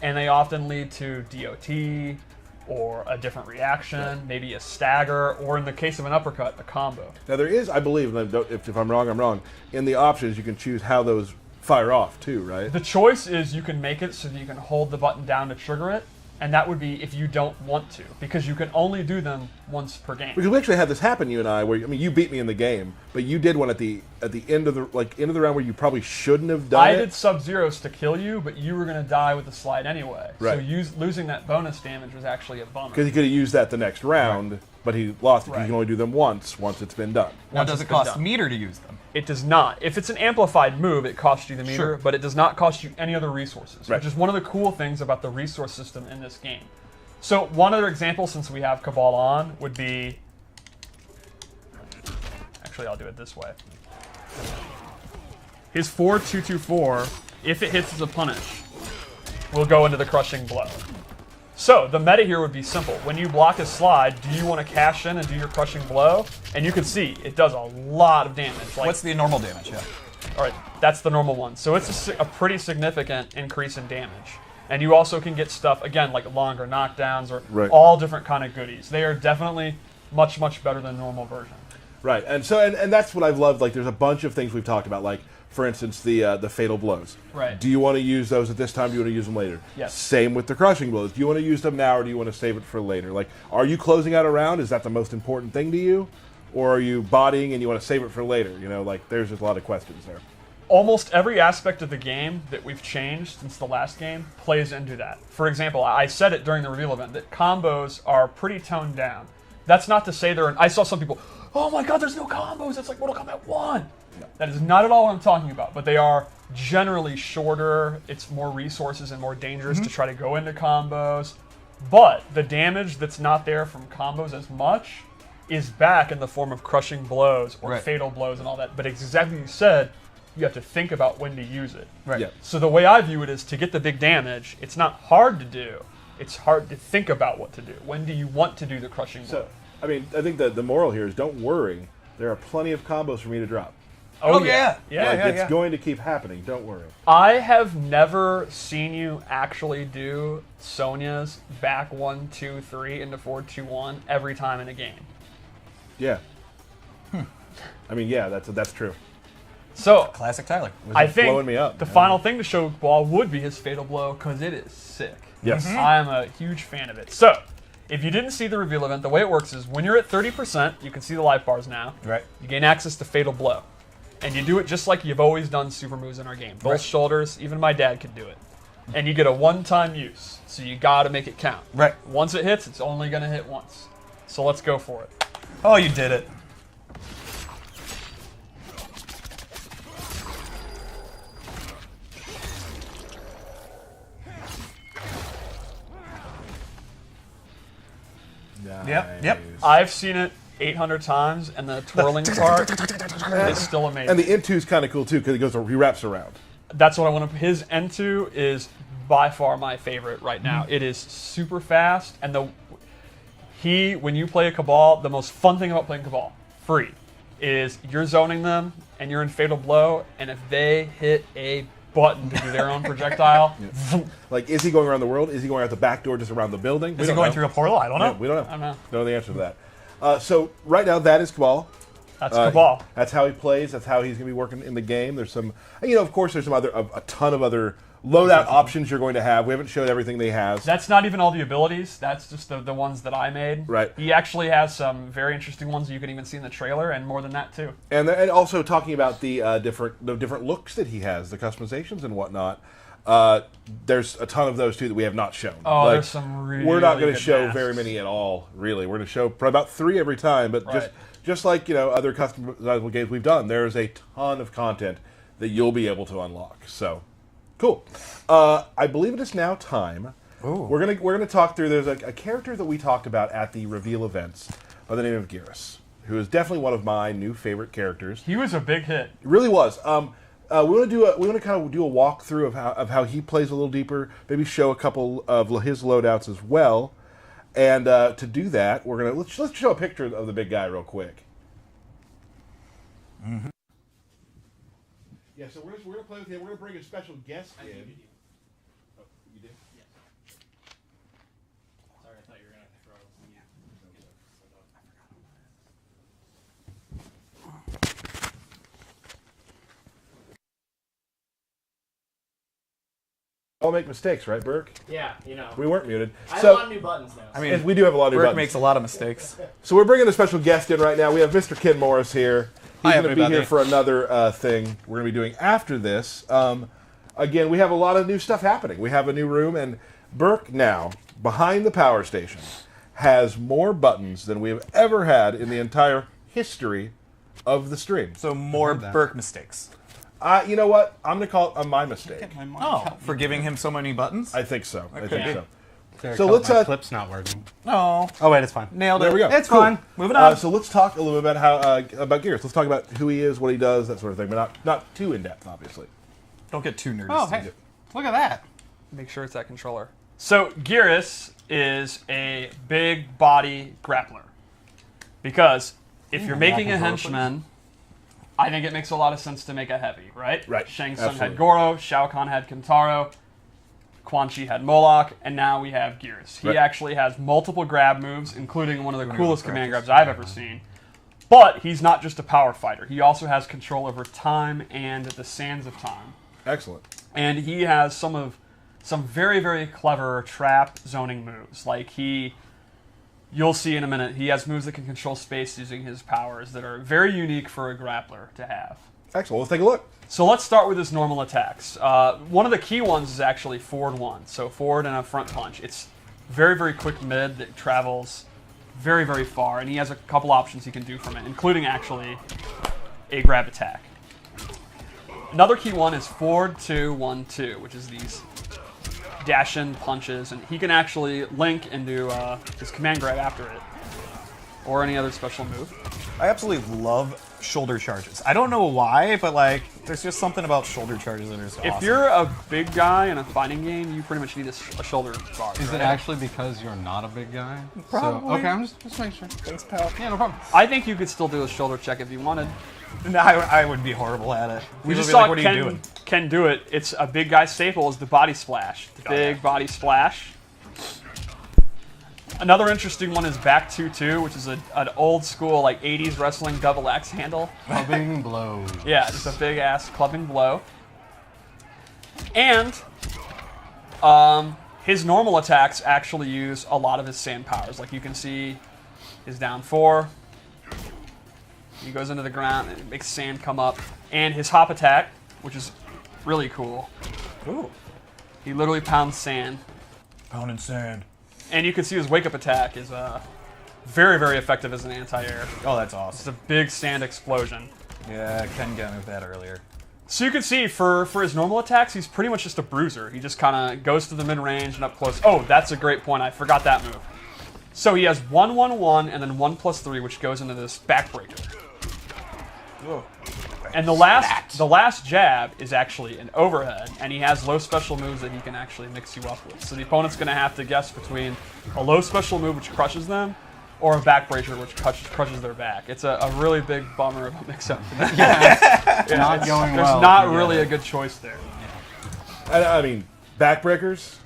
and they often lead to DOT or a different reaction, maybe a stagger, or in the case of an uppercut, a combo. Now there is, I believe, and if I'm wrong, I'm wrong. In the options, you can choose how those fire off too, right? The choice is you can make it so that you can hold the button down to trigger it, and that would be if you don't want to, because you can only do them once per game. Because we actually had this happen, you and I, where you beat me in the game, but you did one at the end of the round where you probably shouldn't have done it. I did Sub-Zeros to kill you, but you were going to die with the slide anyway. Right. So losing that bonus damage was actually a bummer. Because he could have used that the next round, but he lost it. Right. You can only do them once it's been done. Now, does it cost meter to use them? It does not. If it's an amplified move, it costs you the meter, Sure. but it does not cost you any other resources, Right. which is one of the cool things about the resource system in this game. So one other example, since we have Cabal on, would be... Actually, I'll do it this way. His 4-2-2-4, if it hits as a punish, will go into the crushing blow. So the meta here would be simple. When you block his slide, do you want to cash in and do your crushing blow? And you can see it does a lot of damage. What's the normal damage? Yeah. All right, that's the normal one. So it's a pretty significant increase in damage. And you also can get stuff, again, like longer knockdowns or all different kind of goodies. They are definitely much, much better than the normal version. Right, and so and that's what I've loved. Like, there's a bunch of things we've talked about, like, for instance, the fatal blows. Right. Do you want to use those at this time? Do you want to use them later? Yes. Same with the crushing blows. Do you want to use them now, or do you want to save it for later? Like, are you closing out a round? Is that the most important thing to you? Or are you bodying and you want to save it for later? You know, like, there's just a lot of questions there. Almost every aspect of the game that we've changed since the last game plays into that. For example, I said it during the reveal event that combos are pretty toned down. That's not to say I saw some people, oh my god, there's no combos, it's like Mortal Kombat 1. No. That is not at all what I'm talking about, but they are generally shorter, it's more resources and more dangerous to try to go into combos. But the damage that's not there from combos as much is back in the form of crushing blows or fatal blows and all that. But exactly as you said, you have to think about when to use it. Right. Yeah. So the way I view it is to get the big damage, it's not hard to do. It's hard to think about what to do. When do you want to do the crushing blow? So, I mean, I think the moral here is don't worry. There are plenty of combos for me to drop. Oh, yeah. It's going to keep happening. Don't worry. I have never seen you actually do Sonya's back 1, 2, 3 into 4, 2, 1 every time in a game. Yeah. I mean, yeah, that's true. So Classic Tyler. I think blowing me up. the final thing to show Ball would be his fatal blow because it is sick. Yes. I am a huge fan of it. So if you didn't see the reveal event, the way it works is when you're at 30%, you can see the life bars now. Right. You gain access to fatal blow. And you do it just like you've always done super moves in our game. Both shoulders, even my dad could do it. And you get a one-time use, so you gotta make it count. Right. Once it hits, it's only gonna hit once. So let's go for it. Oh, you did it. Nice. Yep. I've seen it 800 times, and the twirling part is still amazing. And the N2 is kind of cool too because he wraps around. That's what I want to. His N2 is by far my favorite right now. It is super fast, and when you play a Cabal, the most fun thing about playing Cabal, free, is you're zoning them and you're in fatal blow, and if they hit a button to do their own projectile, Like, is he going around the world? Is he going out the back door, just around the building? Is he going through a portal? I don't know. Yeah, we don't know. I don't know. Don't know the answer to that. So right now, that is Cabal. That's Cabal. That's how he plays. That's how he's going to be working in the game. There's some, of course, there's some a ton of other loadout options you're going to have. We haven't showed everything that he has. That's not even all the abilities. That's just the ones that I made. Right. He actually has some very interesting ones you can even see in the trailer, and more than that too. And also talking about the different looks that he has, the customizations and whatnot. There's a ton of those too that we have not shown. Oh, there's some really We're not going to good show masks. very many at all, really. We're going to show probably about 3 every time, but just like other customizable games we've done, there's a ton of content that you'll be able to unlock. So, cool. I believe it is now time. Ooh. We're gonna talk through. There's a character that we talked about at the reveal events by the name of Geras, who is definitely one of my new favorite characters. He was a big hit. It really was. We want to kind of do a walkthrough of how he plays a little deeper. Maybe show a couple of his loadouts as well. And to do that, we're gonna let's show a picture of the big guy real quick. Mm-hmm. Yeah, so we're gonna play with him. We're gonna bring a special guest in. Oh, you did? Yes. all make mistakes, right, Burke? Yeah, you know. We weren't muted. I have a lot of new buttons now. I mean, we do have a lot of new Burke buttons. makes a lot of mistakes. So we're bringing a special guest in right now. We have Mr. Ken Morris here. He's Hi, going to be everybody. here for another thing we're going to be doing after this. Again, we have a lot of new stuff happening. We have a new room, and Burke now, behind the power station, has more buttons than we have ever had in the entire history of the stream. So more Burke mistakes. You know what? I'm going to call it my mistake. Oh, for giving him so many buttons? I think so. I think Okay. so. Derek, So help, let's, my clip's not working. No. Oh wait, it's fine. Nailed it. There we go. It's Cool. fine. Moving on. So let's talk a little bit about about Geras. Let's talk about who he is, what he does, that sort of thing, but not too in depth, obviously. Don't get too nerdy. Oh hey, look at that. Make sure it's that controller. So Geras is a big body grappler. Because if you're making a henchman, I think it makes a lot of sense to make a heavy, right? Right. Shang Tsung had Absolutely. Goro, Shao Kahn had Kentaro, Quan Chi had Moloch, and now we have Geras. He Right. actually has multiple grab moves, including one of the coolest command grabs I've ever seen. But he's not just a power fighter. He also has control over time and the sands of time. Excellent. And he has some very, very clever trap zoning moves. Like you'll see in a minute, he has moves that can control space using his powers that are very unique for a grappler to have. Excellent. Let's take a look. So let's start with his normal attacks. One of the key ones is actually forward one. So forward and a front punch. It's very, very quick mid that travels very, very far. And he has a couple options he can do from it, including actually a grab attack. Another key one is forward 2, 1, 2, which is these dash-in punches. And he can actually link into his command grab after it, or any other special move. I absolutely love shoulder charges. I don't know why, but like, there's just something about shoulder charges that are so If awesome. you're a big guy in a fighting game, you pretty much need a shoulder guard. Is right? it actually because you're not a big guy? Probably. So, okay, I'm just making sure. Thanks, pal. Yeah, no problem. I think you could still do a shoulder check if you wanted. No, I would be horrible at it. We People just would be saw like, what are you doing? Ken do it. It's a big guy staple is the body splash. The big body splash. Another interesting one is back 2-2, which is an old school like 80s wrestling double axe handle. Clubbing blows. Yeah, just a big ass clubbing blow. And his normal attacks actually use a lot of his sand powers. Like you can see his down 4. He goes into the ground and it makes sand come up. And his hop attack, which is really cool. Ooh. He literally pounds sand. Pounding sand. And you can see his wake-up attack is very, very effective as an anti-air. Oh, that's It's awesome. a big sand explosion. Yeah, Ken got me with that earlier. So you can see for his normal attacks, he's pretty much just a bruiser. He just kind of goes to the mid-range and up close. Oh, that's a great point. I forgot that move. So he has 1-1-1 and then 1+3, which goes into this backbreaker. Whoa. And the last jab is actually an overhead, and he has low special moves that he can actually mix you up with. So the opponent's going to have to guess between a low special move which crushes them, or a backbreaker which crushes their back. It's a really big bummer of a mix-up. Not going There's well. not really a good choice there. I mean, backbreakers.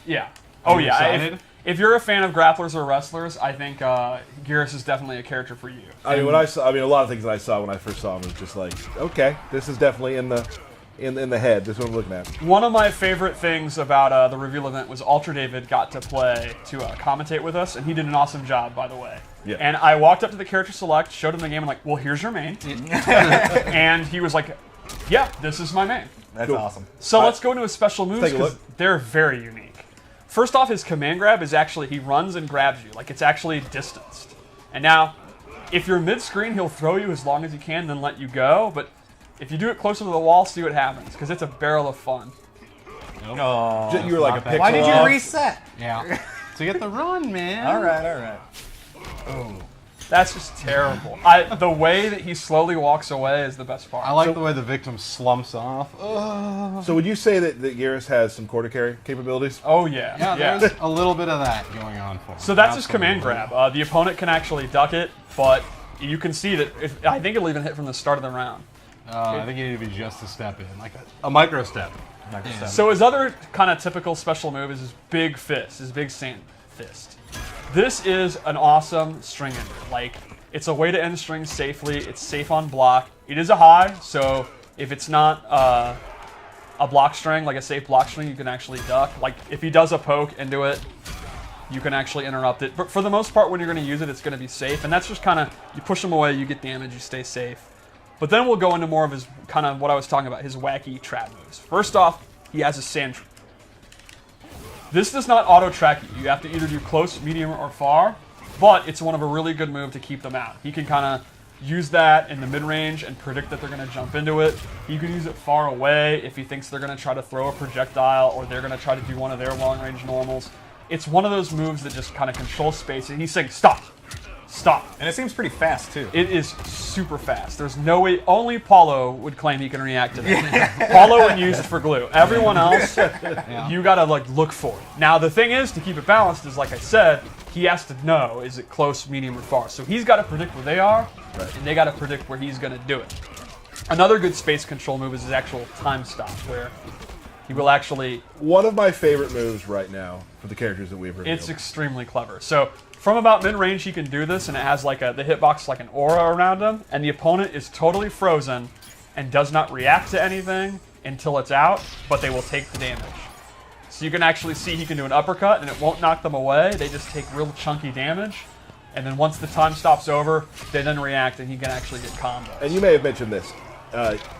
Yeah. Oh you yeah. excited? If you're a fan of grapplers or wrestlers, I think Geras is definitely a character for you. I mean, a lot of things that I saw when I first saw him was just like, okay, this is definitely in the head. This is what I'm looking at. One of my favorite things about the reveal event was Ultra David got to play to commentate with us, and he did an awesome job, by the way. Yeah. And I walked up to the character select, showed him the game, and like, well, here's your main. And he was like, yeah, this is my main. That's Cool. awesome. So let's go into his special moves take a because look. they're very unique. First off, his command grab is actually, he runs and grabs you. Like, it's actually distanced. And now, if you're mid-screen, he'll throw you as long as he can, then let you go. But if you do it closer to the wall, see what happens, because it's a barrel of fun. Oh. You were like a not bad. pixel Why did you off. reset? Yeah. To get the run, man. All right. That's just terrible. The way that he slowly walks away is the best part. I like the way the victim slumps off. So would you say that Geras has some quarter carry capabilities? Oh, yeah. Yeah, there's a little bit of that going on for him. So that's his command Absolutely. grab. The opponent can actually duck it, but you can see that I think it'll even hit from the start of the round. I think you need to be just a step in, like a micro step. So his other kind of typical special move is his big fist, his big sand fist. This is an awesome string ender. Like, it's a way to end strings safely. It's safe on block. It is a high, so if it's not a block string, like a safe block string, you can actually duck. Like, if he does a poke into it, you can actually interrupt it. But for the most part, when you're going to use it, it's going to be safe. And that's just kind of, you push him away, you get damage, you stay safe. But then we'll go into more of his, kind of what I was talking about, his wacky trap moves. First off, he has a sand trap. This does not auto-track you. You have to either do close, medium, or far, but it's one of a really good move to keep them out. He can kind of use that in the mid-range and predict that they're going to jump into it. He can use it far away if he thinks they're going to try to throw a projectile or they're going to try to do one of their long-range normals. It's one of those moves that just kind of controls space, and he's saying, stop, stop. And it seems pretty fast, too. It is super fast. There's no way, only Paulo would claim he can react to that. Paulo would use it for glue. Everyone else, you gotta like look for it. Now the thing is, to keep it balanced, is like I said, he has to know, is it close, medium, or far? So he's gotta predict where they are, and they gotta predict where he's gonna do it. Another good space control move is his actual time stop, where he will actually... One of my favorite moves right now for the characters that we've revealed. It's extremely clever. So from about mid-range, he can do this, and it has like the hitbox like an aura around him, and the opponent is totally frozen and does not react to anything until it's out, but they will take the damage. So you can actually see he can do an uppercut, and it won't knock them away. They just take real chunky damage, and then once the time stops over, they then react, and he can actually get combos. And you may have mentioned this.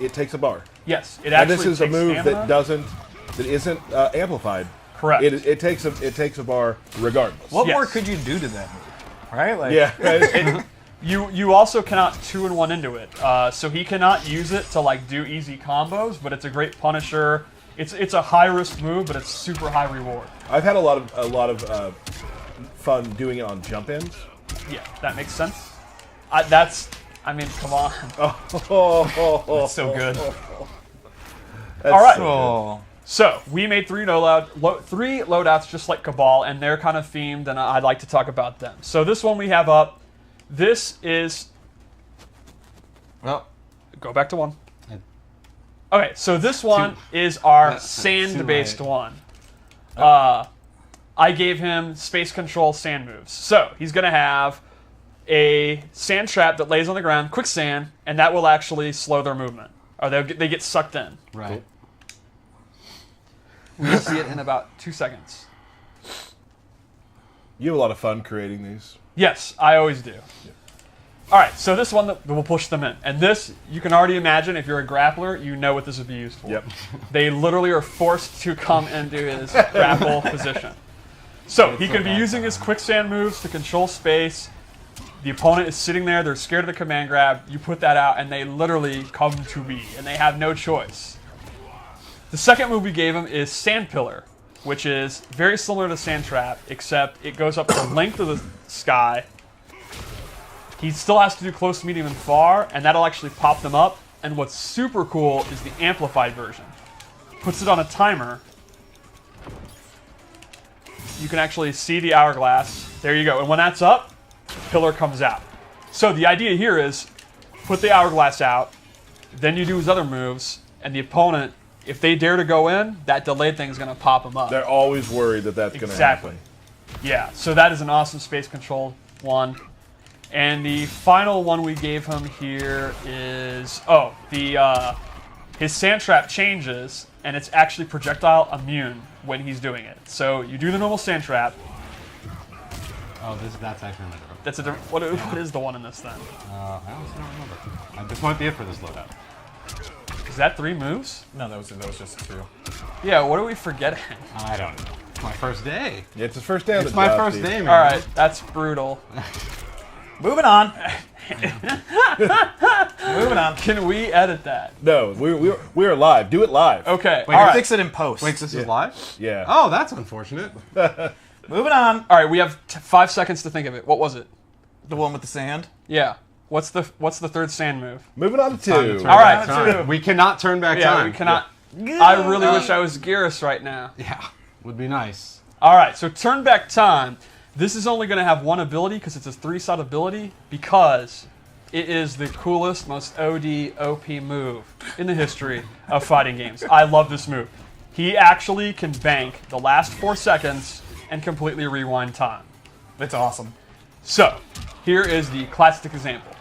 It takes a bar. Yes, it actually and this is a takes move stamina. that isn't amplified. Correct. It takes a bar regardless. What Yes. more could you do to that move? Right? Like, Yeah. You also cannot 2-in-1 into it, so he cannot use it to like do easy combos. But it's a great punisher. It's a high risk move, but it's super high reward. I've had a lot of fun doing it on jump ins. Yeah, that makes sense. I mean, come on. That's so good. All right. Oh. So we made three loadouts just like Cabal, and they're kind of themed, and I'd like to talk about them. So this one we have up. This is. Well, Go back to one. Okay, so this one is our sand-based one. I gave him space control sand moves. So he's going to have a sand trap that lays on the ground, quicksand, and that will actually slow their movement. Or they get sucked in. Right. We'll see it in about 2 seconds. You have a lot of fun creating these. Yes, I always do. All right, so this one will push them in. And this, you can already imagine, if you're a grappler, you know what this would be used for. Yep. They literally are forced to come into his grapple position. So he can be using his quicksand moves to control space. The opponent is sitting there, they're scared of the command grab. You put that out, and they literally come to be, and they have no choice. The second move we gave him is Sand Pillar, which is very similar to Sand Trap, except it goes up the length of the sky. He still has to do close, medium, and far, and that'll actually pop them up. And what's super cool is the amplified version. Puts it on a timer. You can actually see the hourglass. There you go. And when that's up, Pillar comes out. So the idea here is put the hourglass out, then you do his other moves, and the opponent, if they dare to go in, that delayed thing is going to pop them up. They're always worried that that's going to happen. Yeah, so that is an awesome space control one. And the final one we gave him here is, his sand trap changes, and it's actually projectile immune when he's doing it. So you do the normal sand trap. Oh, that's actually another. That's a different. What is the one in this then? I honestly don't remember. This might be it for this loadout. Is that 3 moves? no, that was just 2. Yeah. What are we forgetting? I don't know. It's my first day. Yeah, it's his first day on It's the my job, first Steve. day, man. All right, that's brutal. Moving on. Moving on. Can we edit that? No, we are live. Do it live. Okay. Wait, all I'll right. fix it in post. Wait, this is live? Yeah. Oh, that's unfortunate. Moving on. All right. We have 5 seconds to think of it. What was it? The one with the sand. Yeah. What's the third sand move? Moving on to Time to 2. turn All right, back time. two. We cannot turn back Yeah, time. we cannot. I really wish I was Geras right now. Yeah, would be nice. All right, so turn back time. This is only going to have one ability because it's a 3-shot ability because it is the coolest, most OD OP move in the history of fighting games. I love this move. He actually can bank the last 4 seconds and completely rewind time. It's awesome. So, here is the classic example.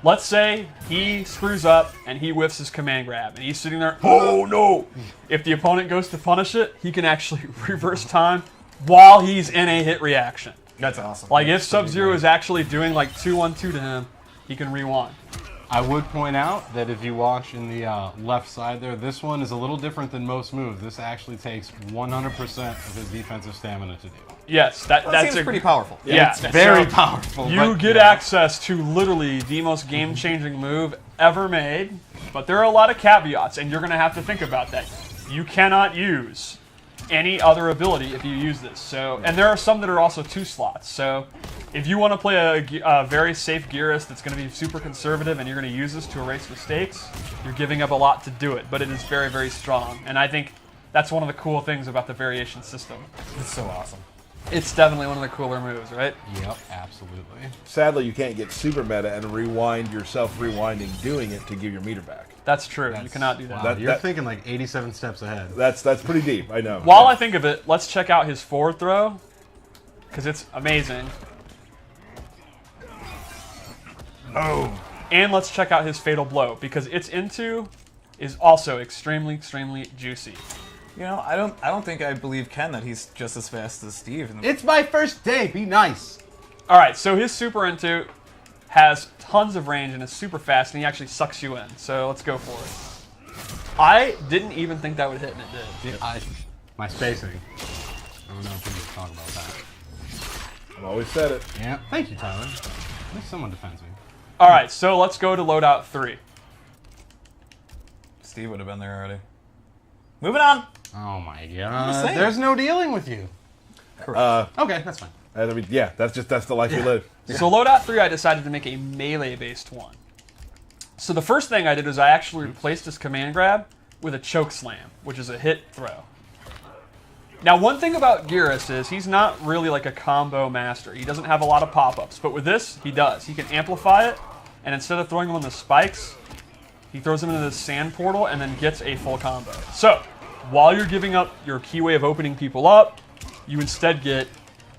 let's say he screws up and he whiffs his command grab and he's sitting there, oh no! If the opponent goes to punish it, he can actually reverse time while he's in a hit reaction. That's awesome. Like if Sub-Zero is actually doing like 2-1-2 to him, he can rewind. I would point out that if you watch in the left side there, this one is a little different than most moves. This actually takes 100% of his defensive stamina to do. Yes, that's seems pretty powerful. Yeah, It's very so powerful. You but, get yeah. access to literally the most game-changing move ever made, but there are a lot of caveats, and you're going to have to think about that. You cannot use any other ability if you use this. So, and there are some that are also 2 slots. So, if you want to play a very safe Geras that's going to be super conservative, and you're going to use this to erase mistakes, you're giving up a lot to do it. But it is very, very strong, and I think that's one of the cool things about the variation system. It's so awesome. It's definitely one of the cooler moves, right? Yep, absolutely. Sadly, you can't get super meta and rewind yourself rewinding doing it to give your meter back. That's true. You cannot do that. Wow, you're thinking like 87 steps ahead. That's pretty deep, I know. While I think of it, let's check out his forward throw, because it's amazing. Oh. And let's check out his fatal blow, because its into is also extremely, extremely juicy. You know, I don't think I believe Ken that he's just as fast as Steve. It's my first day. Be nice. All right, so his super into has tons of range and is super fast, and he actually sucks you in. So let's go for it. I didn't even think that would hit, and it did. My spacing. I don't know if we need to talk about that. I've always said it. Yeah. Thank you, Tyler. At least someone defends me. All right, so let's go to loadout 3. Steve would have been there already. Moving on. Oh my just god. saying. There's no dealing with you. Okay, that's fine. I mean, yeah, that's the life we live. So loadout 3, I decided to make a melee-based one. So the first thing I did was I actually replaced his command grab with a choke slam, which is a hit throw. Now, one thing about Geras is he's not really like a combo master. He doesn't have a lot of pop-ups, but with this, he does. He can amplify it, and instead of throwing him on the spikes, he throws him into the sand portal and then gets a full combo. So, while you're giving up your key way of opening people up, you instead get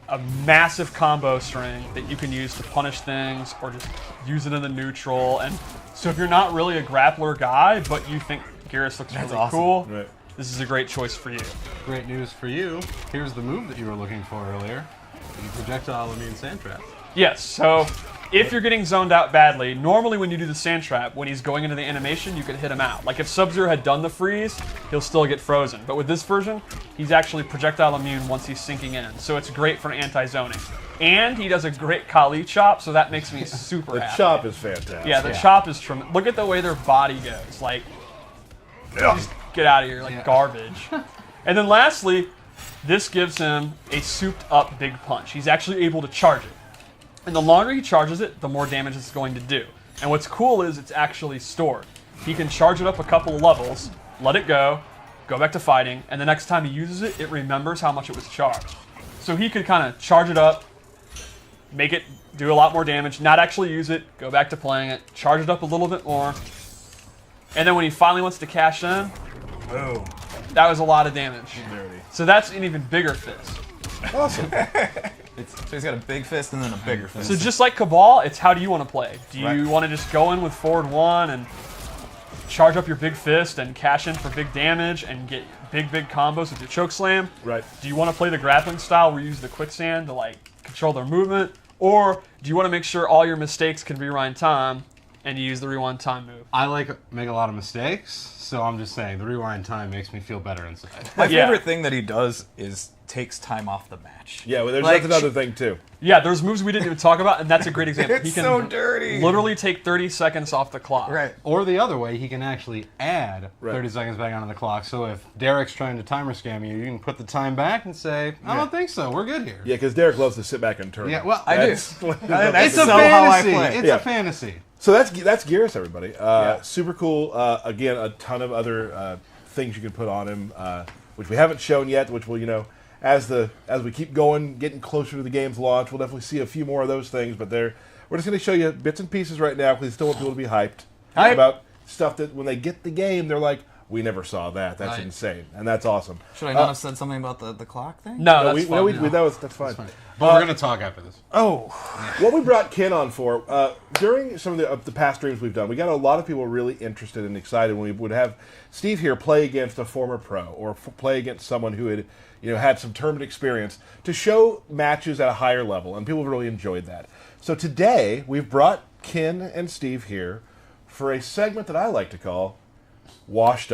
a massive combo string that you can use to punish things or just use it in the neutral. And so if you're not really a grappler guy, but you think Geras looks really awesome. cool, Right. this is a great choice for you. Great news for you. Here's the move that you were looking for earlier. The projectile immune sand trap. Yes, so if you're getting zoned out badly, normally when you do the sand trap, when he's going into the animation, you can hit him out. Like if Sub-Zero had done the freeze, he'll still get frozen. But with this version, he's actually projectile immune once he's sinking in. So it's great for anti-zoning. And he does a great Kali chop, so that makes me super The happy. chop is fantastic. Yeah, the chop is tremendous. Look at the way their body goes. Like, just get out of here, like garbage. And then lastly, this gives him a souped up big punch. He's actually able to charge it. And the longer he charges it, the more damage it's going to do. And what's cool is it's actually stored. He can charge it up a couple of levels, let it go back to fighting, and the next time he uses it, it remembers how much it was charged. So he could kind of charge it up, make it do a lot more damage, not actually use it, go back to playing it, charge it up a little bit more, and then when he finally wants to cash in, boom. That was a lot of damage. So that's an even bigger fist. Awesome. So he's got a big fist and then a bigger fist. So just like Cabal, it's how do you want to play? Do you want to just go in with forward 1 and charge up your big fist and cash in for big damage and get big combos with your choke slam? Right. Do you want to play the grappling style where you use the quicksand to like control their movement? Or do you want to make sure all your mistakes can rewind time and you use the rewind time move? I make a lot of mistakes, so I'm just saying the rewind time makes me feel better inside. My favorite thing that he does is takes time off the match. Yeah, well, Like, that's another thing, too. Yeah, there's moves we didn't even talk about, and that's a great example. It's He can so dirty. literally take 30 seconds off the clock. Right. Or the other way, he can actually add Right. 30 seconds back onto the clock. So if Derek's trying to timer scam you, you can put the time back and say, I don't think so. We're good here. Yeah, because Derek loves to sit back and turn. Yeah, well, I do. That's- it's a so how I fantasy. play. It's Yeah. a fantasy. So that's Geras, everybody. Super cool. Again, a ton of other things you can put on him, which we haven't shown yet. Which will, as we keep going, getting closer to the game's launch, we'll definitely see a few more of those things. But we're just going to show you bits and pieces right now because we still want people to be hyped about stuff that when they get the game, they're like, "We never saw that. That's insane," and that's awesome. Should I not have said something about the clock thing? No, that's fine. That's fine. But we're going to talk after this. Oh, What we brought Ken on for, during some of the past streams we've done, we got a lot of people really interested and excited when we would have Steve here play against a former pro or play against someone who had, had some tournament experience to show matches at a higher level, and people really enjoyed that. So today, we've brought Ken and Steve here for a segment that I like to call Washed Up.